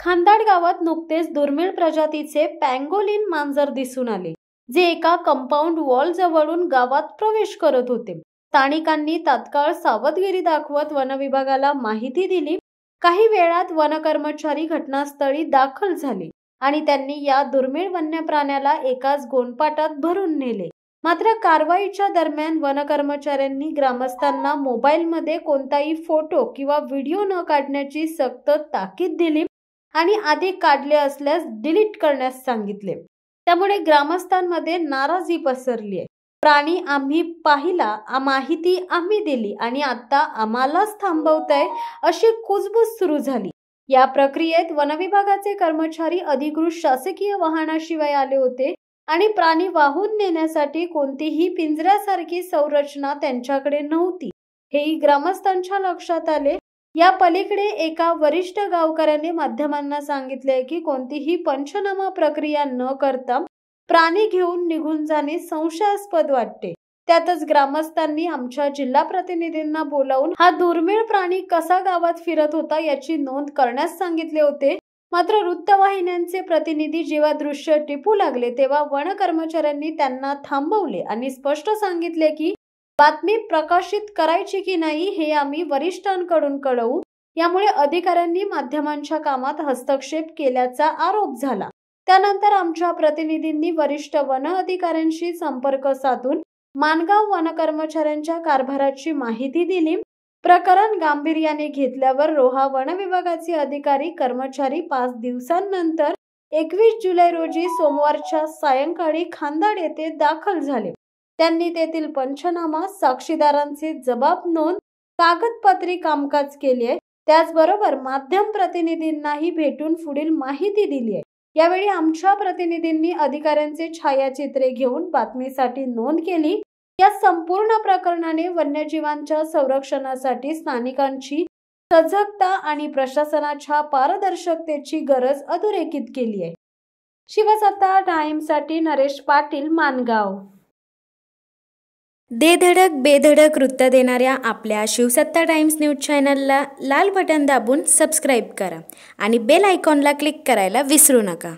खांदाड गावात नुकतेच दुर्मिळ प्रजातीचे पँगोलिन मांजर दिसून आले, जे एका कंपाऊंड वॉल जवळून गावात प्रवेश करत होते। स्थानिकांनी तात्काळ सावधगिरी दाखवत वनविभागाला माहिती दिली। काही वेळात वन कर्मचारी घटनास्थळी दाखल झाले आणि त्यांनी या दुर्मिळ वन्य प्राण्याला एकाच गोणपाटात भरून नेले। मात्र कारवाईच्या दरम्यान वन कर्मचाऱ्यांनी ग्रामस्थांना मोबाईलमध्ये कोणताही फोटो किंवा व्हिडिओ न काढण्याची सक्त ताकीद दिली आणि अधिक काढले असल्यास डिलीट करण्यास सांगितले। त्यामुळे ग्रामस्थांमध्ये नाराजी पसरली आहे। प्राणी आम्ही पाहिला, माहिती आम्ही दिली आणि आता आम्हालाच थांबवताय अशी कुजबूज सुरू झाली। या प्रक्रियेत वनविभागाचे कर्मचारी अधिकृत शासकीय वाहनाशिवाय आले होते आणि प्राणी वाहून नेण्यासाठी कोणतीही पिंजऱ्यासारखी संरचना त्यांच्याकडे नव्हती, हेही ग्रामस्थांच्या लक्षात आले। या पलीकडे एका वरिष्ठ गावकऱ्याने माध्यमांना सांगितले की कोणतीही पंचनामा प्रक्रिया न करता प्राणी घेऊन निघून जाणे संशयास्पद वाटते। त्यातच ग्रामस्थांनी आमच्या जिल्हा प्रतिनिधींना बोलावून हा दुर्मिळ प्राणी कसा गावात फिरत होता याची नोंद करण्यास सांगितले होते। मात्र वृत्तवाहिन्यांचे प्रतिनिधी जेव्हा दृश्य टिपू लागले तेव्हा वन कर्मचाऱ्यांनी त्यांना थांबवले आणि स्पष्ट सांगितले की बातमी प्रकाशित करायची की नाही हे आम्ही वरिष्ठांकडून कळवू। यामुळे अधिकाऱ्यांनी माध्यमांच्या कामात हस्तक्षेप केल्याचा आरोप झाला। त्यानंतर आमच्या प्रतिनिधींनी वरिष्ठ वन अधिकाऱ्यांशी संपर्क साधून मानगाव वन कर्मचाऱ्यांच्या कारभाराची माहिती दिली। प्रकरण गांभीर्याने घेतल्यावर रोहा वन विभागाचे अधिकारी कर्मचारी 5 दिवसांनंतर 21 जुलै रोजी सोमवारच्या सायंकाळी खांदाड येथे दाखल झाले। त्यांनी तेथील पंचनामा, साक्षीदारांचे जबाब नोंद, कागदपत्री कामकाज केले। त्याचबरोबर माध्यम प्रतिनिधींनाही भेटून पुढील माहिती दिली आहे। यावेळी आमच्या प्रतिनिधींनी अधिकाऱ्यांचे छायाचित्रे घेऊन बातमीसाठी नोंद केली। या संपूर्ण प्रकरणाने वन्यजीवांच्या संरक्षणासाठी स्थानिकांची सजगता आणि प्रशासनाच्या पारदर्शकतेची गरज अधोरेखित केली आहे। शिवसत्ता टाइम्ससाठी नरेश पाटील, मानगाव। दे धडक बेधडक वृत्त देणाऱ्या आपल्या शिवसत्ता टाइम्स न्यूज चॅनलला लाल बटन दाबून सबस्क्राईब करा आणि बेल आयकॉनला क्लिक करायला विसरू नका।